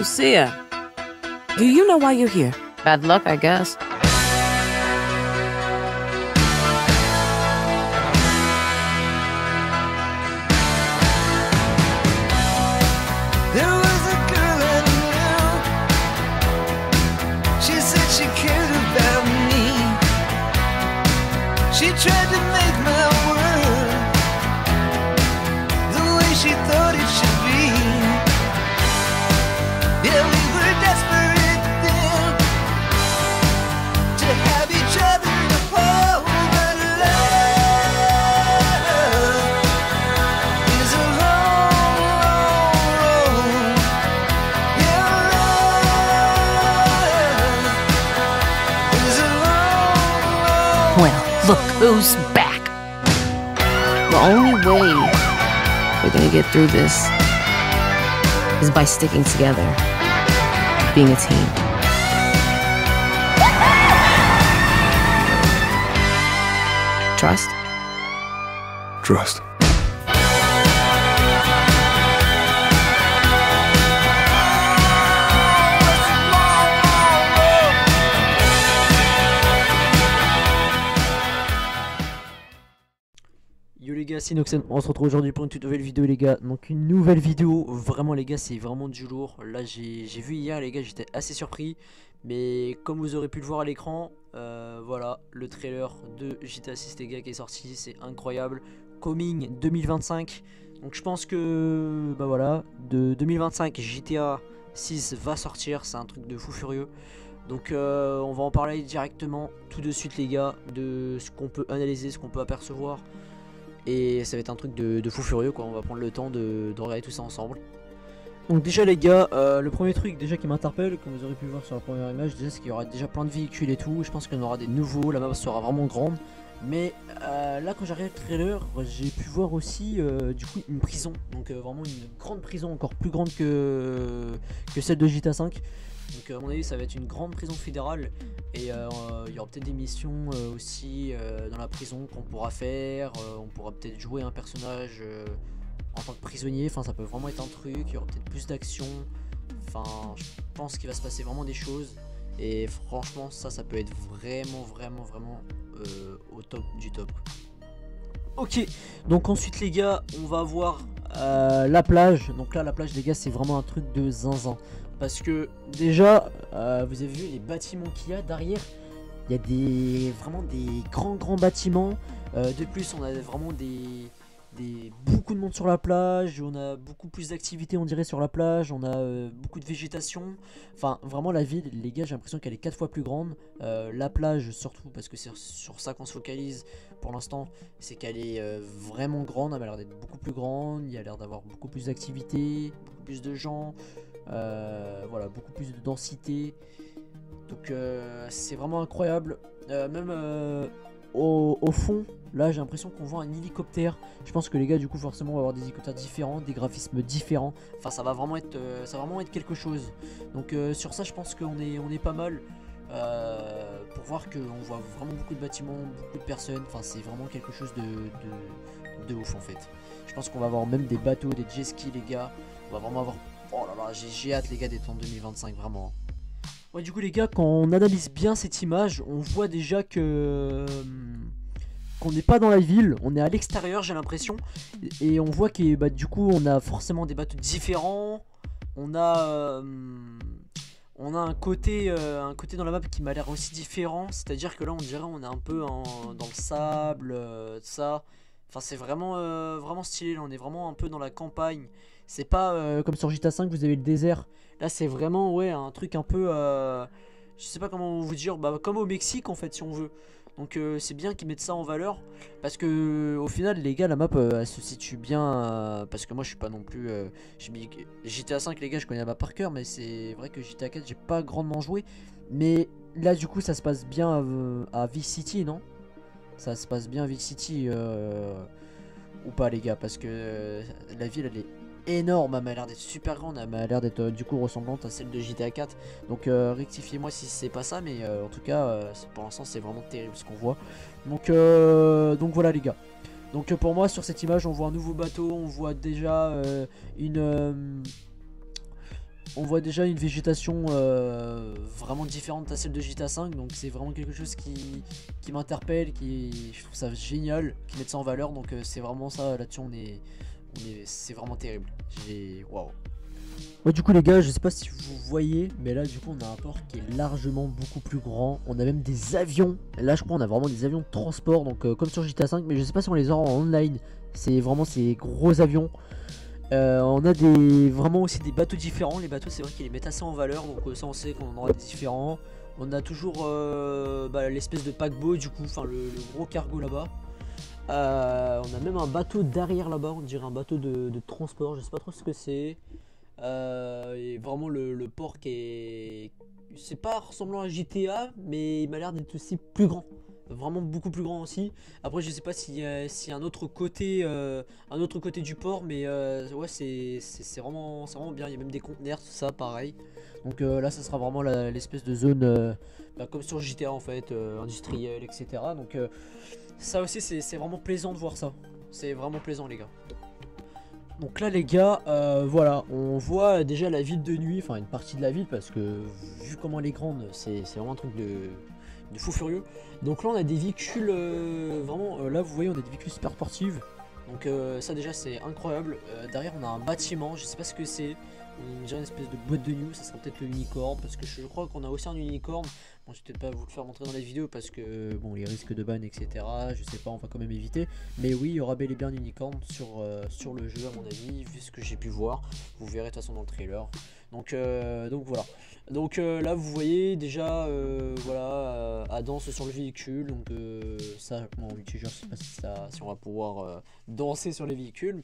Lucia, do you know why you're here? Bad luck, I guess. There was a girl I knew. She said she cared about me. She tried to make my world the way she thought it should be. Yeah, we were desperate then to have each other to hold, but love is a long, long road. Yeah, love is a long, long Well, look who's back. The only way we're gonna get through this is by sticking together, being a team. Trust? Trust. Yo les gars, c'est Noxen, on se retrouve aujourd'hui pour une toute nouvelle vidéo les gars. Donc une nouvelle vidéo, vraiment les gars c'est vraiment du lourd. Là j'ai vu hier les gars, j'étais assez surpris. Mais comme vous aurez pu le voir à l'écran, voilà le trailer de GTA 6 les gars qui est sorti, c'est incroyable. Coming 2025, donc je pense que bah voilà, de 2025 GTA 6 va sortir, c'est un truc de fou furieux. Donc on va en parler directement tout de suite les gars, de ce qu'on peut analyser, ce qu'on peut apercevoir. Et ça va être un truc de fou furieux quoi, on va prendre le temps de regarder tout ça ensemble. Donc déjà les gars, le premier truc déjà qui m'interpelle, comme vous aurez pu le voir sur la première image, déjà c'est qu'il y aura déjà plein de véhicules et tout. Je pense qu'il y en aura des nouveaux, la map sera vraiment grande. Mais là quand j'ai regardé le trailer, j'ai pu voir aussi du coup une prison. Donc vraiment une grande prison, encore plus grande que celle de GTA 5. Donc à mon avis ça va être une grande prison fédérale. Et il y aura peut-être des missions aussi dans la prison qu'on pourra faire. On pourra peut-être jouer un personnage en tant que prisonnier. Enfin ça peut vraiment être un truc. Il y aura peut-être plus d'action. Enfin je pense qu'il va se passer vraiment des choses. Et franchement ça peut être vraiment au top du top. Ok, donc ensuite les gars on va voir la plage. Donc là la plage les gars c'est vraiment un truc de zinzin. Parce que déjà, vous avez vu les bâtiments qu'il y a derrière. Il y a vraiment des grands bâtiments. De plus, on a vraiment beaucoup de monde sur la plage. On a beaucoup plus d'activités, on dirait, sur la plage. On a beaucoup de végétation. Enfin, vraiment, la ville, les gars, j'ai l'impression qu'elle est 4 fois plus grande. La plage, surtout, parce que c'est sur ça qu'on se focalise pour l'instant. C'est qu'elle est vraiment grande. Elle a l'air d'être beaucoup plus grande. Il y a l'air d'avoir beaucoup plus d'activités, beaucoup plus de gens. Voilà, beaucoup plus de densité. Donc c'est vraiment incroyable. Même au fond, là j'ai l'impression qu'on voit un hélicoptère. Je pense que les gars du coup forcément on va avoir des hélicoptères différents, des graphismes différents. Enfin ça va vraiment être quelque chose. Donc sur ça je pense qu'on est pas mal. Pour voir qu'on voit vraiment beaucoup de bâtiments, beaucoup de personnes. Enfin c'est vraiment quelque chose de ouf en fait. Je pense qu'on va avoir même des bateaux, des jet skis les gars. On va vraiment avoir... Oh là là, j'ai hâte les gars d'être en 2025 vraiment. Ouais du coup les gars quand on analyse bien cette image, on voit déjà que qu'on n'est pas dans la ville, on est à l'extérieur j'ai l'impression. Et on voit que bah, du coup on a forcément des bateaux différents. On a un côté dans la map qui m'a l'air aussi différent. C'est-à-dire que là on dirait on est un peu dans le sable, ça. Enfin c'est vraiment stylé, là on est vraiment un peu dans la campagne. C'est pas comme sur GTA 5 vous avez le désert. Là c'est vraiment ouais un truc un peu je sais pas comment vous dire, bah, comme au Mexique en fait si on veut. Donc c'est bien qu'ils mettent ça en valeur. Parce que au final les gars la map elle se situe bien parce que moi je suis pas non plus GTA 5 les gars je connais la map par cœur. Mais c'est vrai que GTA 4 j'ai pas grandement joué. Mais là du coup ça se passe bien à Vice City non? Ça se passe bien à Vice City ou pas les gars? Parce que la ville elle est énorme, elle m'a l'air d'être super grande, elle m'a l'air d'être du coup ressemblante à celle de GTA 4. Donc rectifiez-moi si c'est pas ça, mais en tout cas pour l'instant c'est vraiment terrible ce qu'on voit. Donc voilà les gars. Donc pour moi sur cette image on voit un nouveau bateau, on voit déjà on voit déjà une végétation vraiment différente à celle de GTA 5, donc c'est vraiment quelque chose qui m'interpelle, je trouve ça génial, qui met ça en valeur, donc c'est vraiment ça, là-dessus c'est vraiment terrible. Waouh. Ouais, du coup les gars, je sais pas si vous voyez, mais là du coup on a un port qui est largement beaucoup plus grand. On a même des avions. Là je crois on a vraiment des avions de transport, donc comme sur GTA 5, mais je sais pas si on les aura en online. C'est vraiment ces gros avions. On a vraiment aussi des bateaux différents. Les bateaux c'est vrai qu'ils les mettent assez en valeur, donc ça on sait qu'on en aura des différents. On a toujours l'espèce de paquebot du coup, enfin le gros cargo là-bas. On a même un bateau derrière là-bas, on dirait un bateau de transport, je sais pas trop ce que c'est. Et vraiment le port c'est pas ressemblant à GTA, mais il m'a l'air d'être aussi plus grand, vraiment beaucoup plus grand aussi. Après je sais pas s'il y a un autre côté du port, mais ouais c'est vraiment bien. Il y a même des conteneurs, tout ça pareil. Donc là ça sera vraiment l'espèce de zone comme sur GTA en fait, industrielle, etc. Donc ça aussi c'est vraiment plaisant de voir ça. C'est vraiment plaisant les gars. Donc là les gars, voilà, on voit déjà la ville de nuit, enfin une partie de la ville, parce que vu comment elle est grande, c'est vraiment un truc de fou furieux. Donc là on a des véhicules, vraiment, là vous voyez on a des véhicules super sportifs. Donc ça déjà c'est incroyable. Derrière on a un bâtiment, je sais pas ce que c'est. On dirait une espèce de boîte de nuit, ça sera peut-être le unicorn, parce que je crois qu'on a aussi un unicorn. Bon, je vais peut-être pas vous le faire montrer dans la vidéo parce que bon, les risques de ban, etc. Je sais pas, on va quand même éviter. Mais oui, il y aura bel et bien un unicorn sur le jeu, à mon avis, vu ce que j'ai pu voir. Vous verrez de toute façon dans le trailer. Donc voilà. Donc là, vous voyez déjà, voilà, à danse sur le véhicule. Donc ça, en multijoueur, je sais pas si on va pouvoir danser sur les véhicules.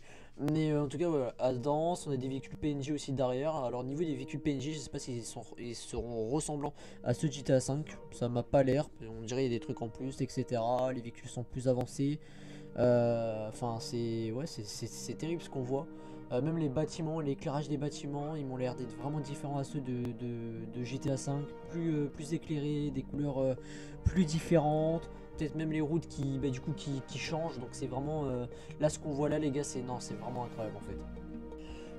Mais en tout cas, voilà, à danse, on a des véhicules PNJ aussi derrière. Alors, au niveau des véhicules PNJ, je sais pas s'ils seront ressemblants à ceux de GTA 5. Ça m'a pas l'air. On dirait qu'il y a des trucs en plus, etc. Les véhicules sont plus avancés. Enfin, c'est terrible ce qu'on voit. Même les bâtiments, l'éclairage des bâtiments, ils m'ont l'air d'être vraiment différents à ceux de GTA 5. Plus éclairés, des couleurs plus différentes. Peut-être même les routes qui changent, donc c'est vraiment là ce qu'on voit là les gars, c'est vraiment incroyable en fait.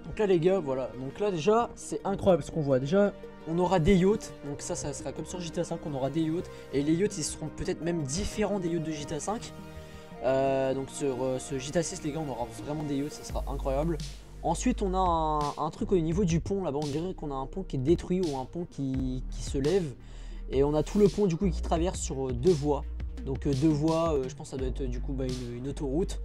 Donc là les gars, voilà, donc là déjà c'est incroyable ce qu'on voit. Déjà on aura des yachts, donc ça sera comme sur GTA 5, on aura des yachts, et les yachts ils seront peut-être même différents des yachts de GTA 5. Donc sur ce GTA 6 les gars, on aura vraiment des yachts, ça sera incroyable. Ensuite on a un truc au niveau du pont là-bas, on dirait qu'on a un pont qui est détruit ou un pont qui se lève, et on a tout le pont du coup qui traverse sur deux voies. Donc deux voies, je pense que ça doit être du coup une autoroute.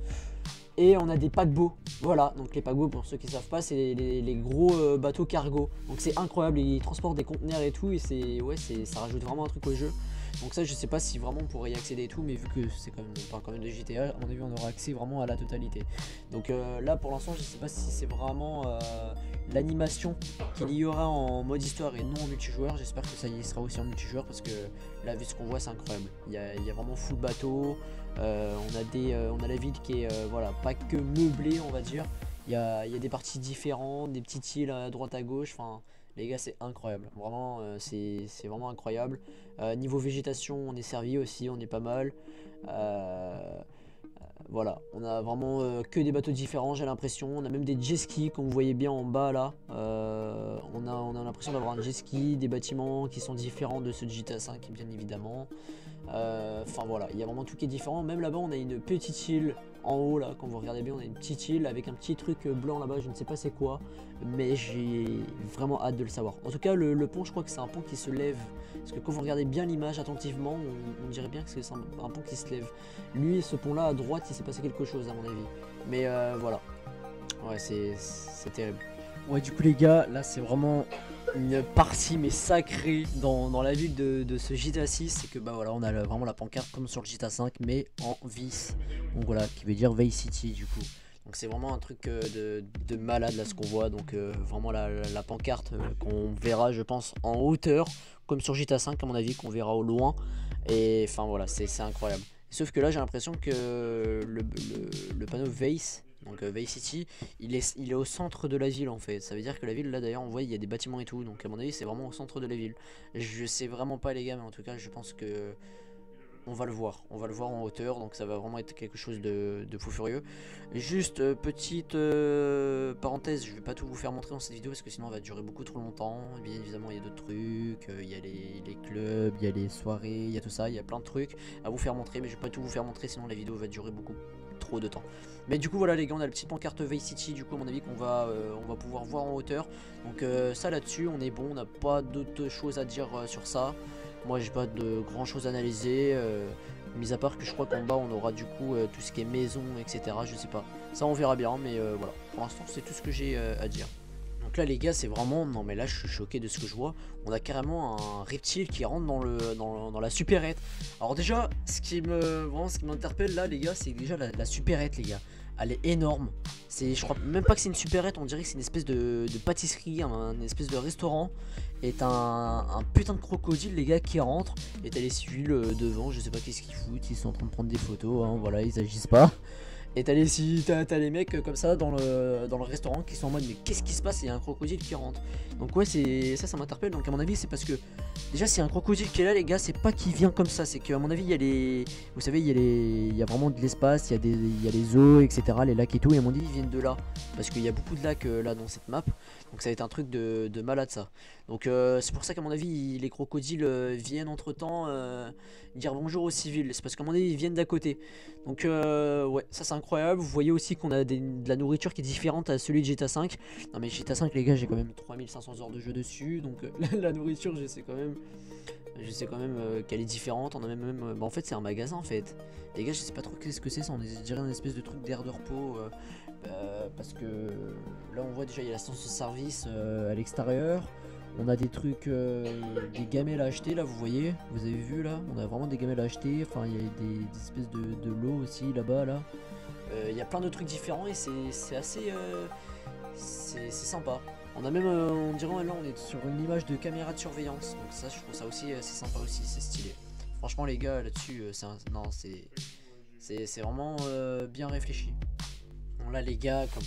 Et on a des paquebots, voilà, donc les paquebots pour ceux qui ne savent pas, c'est les gros bateaux cargo. Donc c'est incroyable, ils transportent des conteneurs et tout, et ça rajoute vraiment un truc au jeu. Donc ça je sais pas si vraiment on pourrait y accéder et tout, mais vu que c'est quand même de GTA, à mon avis on aura accès vraiment à la totalité. Donc là pour l'instant je sais pas si c'est vraiment l'animation qu'il y aura en mode histoire et non en multijoueur. J'espère que ça y sera aussi en multijoueur, parce que là vu ce qu'on voit c'est incroyable. Il y a vraiment full bateau, on a la ville qui est voilà, pas que meublée on va dire. Il y a des parties différentes, des petites îles à droite à gauche, enfin les gars c'est incroyable, vraiment c'est vraiment incroyable. Niveau végétation on est servi aussi, on est pas mal. Voilà, on a vraiment que des bateaux différents, j'ai l'impression. On a même des jet skis, comme vous voyez bien en bas là. On a l'impression d'avoir un jet ski, des bâtiments qui sont différents de ceux de GTA 5 bien évidemment. Enfin voilà, il y a vraiment tout qui est différent. Même là-bas on a une petite île en haut là, quand vous regardez bien on a une petite île avec un petit truc blanc là-bas, je ne sais pas c'est quoi, mais j'ai vraiment hâte de le savoir. En tout cas le pont, je crois que c'est un pont qui se lève, parce que quand vous regardez bien l'image attentivement, on dirait bien que c'est un pont qui se lève. Lui, ce pont là à droite, il s'est passé quelque chose à mon avis, mais voilà, ouais c'est terrible. Ouais, du coup les gars, là c'est vraiment une partie mais sacrée dans la ville de ce GTA 6, c'est que bah voilà, on a vraiment la pancarte comme sur le GTA 5 mais en Vice, donc voilà, qui veut dire Vice City du coup. Donc c'est vraiment un truc de malade là ce qu'on voit, donc vraiment la pancarte qu'on verra je pense en hauteur comme sur GTA 5 à mon avis, qu'on verra au loin, et enfin voilà, c'est incroyable. Sauf que là j'ai l'impression que le panneau Vice, donc Vice City, il est au centre de la ville en fait. Ça veut dire que la ville là d'ailleurs on voit il y a des bâtiments et tout, donc à mon avis c'est vraiment au centre de la ville. Je sais vraiment pas les gars, mais en tout cas je pense que on va le voir en hauteur, donc ça va vraiment être quelque chose de fou furieux. Et juste petite parenthèse, je vais pas tout vous faire montrer dans cette vidéo parce que sinon elle va durer beaucoup trop longtemps. Bien évidemment il y a d'autres trucs, il y a les clubs, il y a les soirées, il y a tout ça, il y a plein de trucs à vous faire montrer, mais je vais pas tout vous faire montrer sinon la vidéo va durer beaucoup trop de temps. Mais du coup voilà les gars, on a le petit pancarte Vice City, du coup à mon avis qu'on va pouvoir voir en hauteur. Donc ça là-dessus on est bon, on n'a pas d'autres choses à dire sur ça. Moi j'ai pas de grand chose à analyser, mis à part que je crois qu'en bas on aura du coup tout ce qui est maison, etc. Je sais pas, ça on verra bien, mais voilà, pour l'instant c'est tout ce que j'ai à dire. Donc là les gars c'est vraiment, non mais là je suis choqué de ce que je vois, on a carrément un reptile qui rentre dans la supérette. Alors déjà ce qui m'interpelle là les gars, c'est déjà la supérette les gars. Elle est énorme, je crois même pas que c'est une supérette, on dirait que c'est une espèce de pâtisserie, une espèce de restaurant. Et t'as un putain de crocodile les gars qui rentre, et t'as les civils devant, je sais pas qu'est-ce qu'ils foutent, ils sont en train de prendre des photos, hein, voilà, ils agissent pas. Et t'as les mecs comme ça dans le restaurant qui sont en mode mais qu'est-ce qui se passe, il y a un crocodile qui rentre. Donc ouais ça m'interpelle, donc à mon avis c'est parce que déjà s'il y a un crocodile qui est là les gars, c'est pas qu'il vient comme ça, c'est qu'à mon avis il y a vous savez il y a vraiment de l'espace, il y a les eaux etc, les lacs et tout, et à mon avis ils viennent de là, parce qu'il y a beaucoup de lacs là dans cette map, donc ça va être un truc de malade ça. Donc c'est pour ça qu'à mon avis les crocodiles viennent entre temps dire bonjour aux civils, c'est parce qu'à mon avis ils viennent d'à côté. Donc ouais ça c'est incroyable. Vous voyez aussi qu'on a de la nourriture qui est différente à celui de GTA 5. Non mais GTA 5 les gars, j'ai quand même 3500 heures de jeu dessus, donc la nourriture je sais quand même qu'elle est différente. On a même bah, en fait c'est un magasin en fait. Les gars je sais pas trop qu'est-ce que c'est ça, on dirait une espèce de truc d'air de repos parce que là on voit déjà il y a la station de service à l'extérieur. On a des trucs, des gamelles à acheter là, vous voyez, vous avez vu là, on a vraiment des gamelles à acheter, enfin il y a des espèces de lots aussi là-bas là. Il y a plein de trucs différents et c'est assez, c'est sympa. On a même, on dirait là on est sur une image de caméra de surveillance, donc ça je trouve ça aussi, c'est sympa aussi, c'est stylé. Franchement les gars là-dessus, c'est vraiment bien réfléchi. Bon là les gars, comme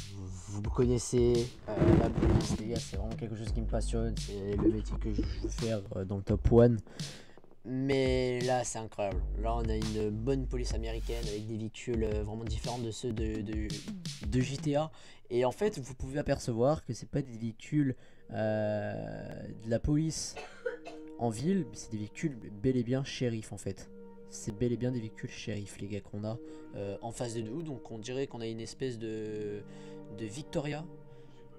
vous me connaissez, la police les gars c'est vraiment quelque chose qui me passionne, c'est le métier que je veux faire dans le top 1. Mais là c'est incroyable, là on a une bonne police américaine avec des véhicules vraiment différents de ceux de GTA. Et en fait vous pouvez apercevoir que c'est pas des véhicules de la police en ville, mais c'est des véhicules bel et bien shérif en fait. C'est bel et bien des véhicules shérif les gars qu'on a en face de nous. Donc on dirait qu'on a une espèce de Victoria.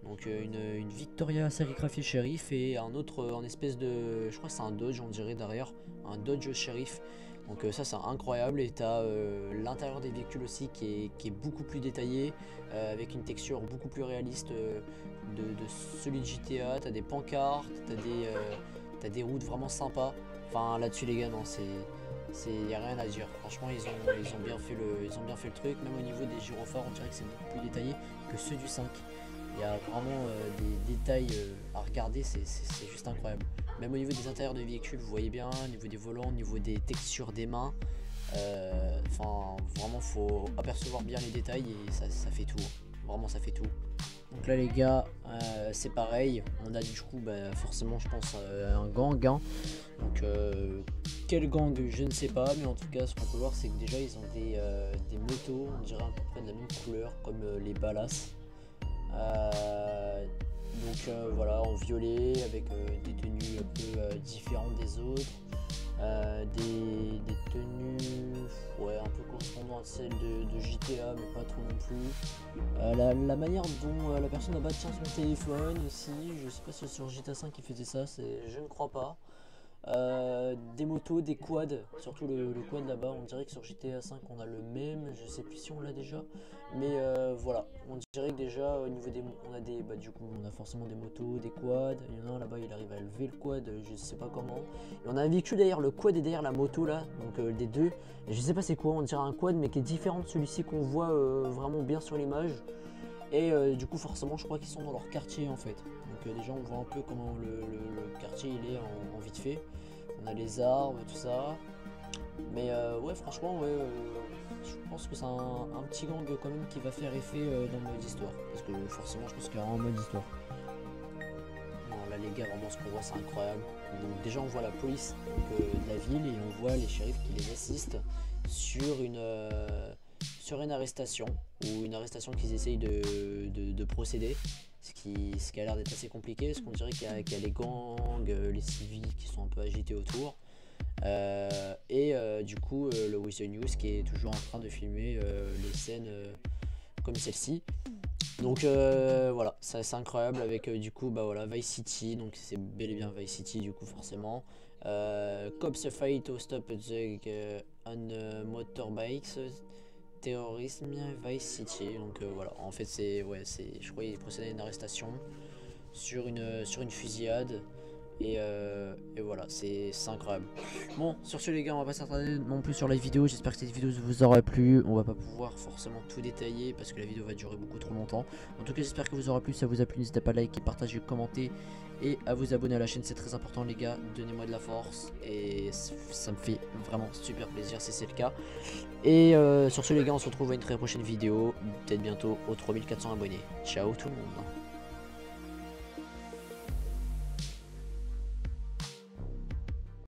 Donc une Victoria sérigraphiée shérif et un autre en espèce de, je crois que c'est un Dodge on dirait derrière, un Dodge shérif. Donc ça c'est incroyable. Et t'as l'intérieur des véhicules aussi qui est beaucoup plus détaillé, avec une texture beaucoup plus réaliste de celui de GTA. T'as des pancartes, t'as des routes vraiment sympas. Enfin là-dessus les gars, non y a rien à dire. Franchement ils ont bien fait le truc. Même au niveau des gyrophares on dirait que c'est beaucoup plus détaillé que ceux du 5. Il y a vraiment des détails à regarder, c'est juste incroyable. Même au niveau des intérieurs de véhicules, vous voyez bien, au niveau des volants, au niveau des textures des mains. Enfin, vraiment, faut apercevoir bien les détails et ça fait tout. Vraiment, ça fait tout. Donc là, les gars, c'est pareil. On a du coup, bah, forcément, je pense, un gang. Hein. Donc, quel gang, je ne sais pas. Mais en tout cas, ce qu'on peut voir, c'est que déjà, ils ont des motos, on dirait à peu près de la même couleur, comme les Ballas. Donc voilà, en violet avec des tenues un peu différentes des autres, des tenues ouais, un peu correspondant à celles de GTA mais pas trop non plus. La manière dont la personne là-bas tient son téléphone aussi, je sais pas si sur GTA 5 il faisait ça, je ne crois pas. Des motos, des quads, surtout le quad là-bas, on dirait que sur GTA 5 on a le même, je sais plus si on l'a déjà, mais voilà, on dirait que déjà au niveau des bah du coup on a forcément des motos, des quads, il y en a un là-bas il arrive à lever le quad, je sais pas comment, et on a un véhicule derrière le quad et derrière la moto là, donc des deux, et je sais pas c'est quoi, on dirait un quad mais qui est différent de celui-ci qu'on voit vraiment bien sur l'image. Et du coup forcément je crois qu'ils sont dans leur quartier en fait. Donc déjà on voit un peu comment le quartier il est en vite fait. On a les arbres, tout ça. Mais ouais franchement ouais, je pense que c'est un petit gang quand même qui va faire effet dans le mode histoire. Parce que forcément je pense qu'il y aura un mode histoire. Bon là les gars, vraiment ce qu'on voit c'est incroyable. Donc déjà on voit la police de la ville et on voit les shérifs qui les assistent sur une arrestation, ou une arrestation qu'ils essayent de procéder. Ce qui a l'air d'être assez compliqué, parce qu'on dirait qu'il y a les gangs, les civils qui sont un peu agités autour. Du coup le With The News qui est toujours en train de filmer les scènes comme celle-ci. Donc voilà, c'est incroyable avec du coup bah voilà Vice City, donc c'est bel et bien Vice City du coup forcément. Cops fight to stop the on motorbikes, terrorisme Vice City. Donc voilà, en fait c'est je crois qu'il procède à une arrestation sur une fusillade. Et voilà, c'est incroyable. Bon, sur ce les gars, on va pas s'attarder non plus sur la vidéo. J'espère que cette vidéo vous aura plu. On va pas pouvoir forcément tout détailler parce que la vidéo va durer beaucoup trop longtemps. En tout cas, j'espère que vous aura plu. Si ça vous a plu, n'hésitez pas à liker, partager, commenter et à vous abonner à la chaîne. C'est très important les gars. Donnez-moi de la force et ça me fait vraiment super plaisir si c'est le cas. Et sur ce les gars, on se retrouve à une très prochaine vidéo. Peut-être bientôt aux 3400 abonnés. Ciao tout le monde.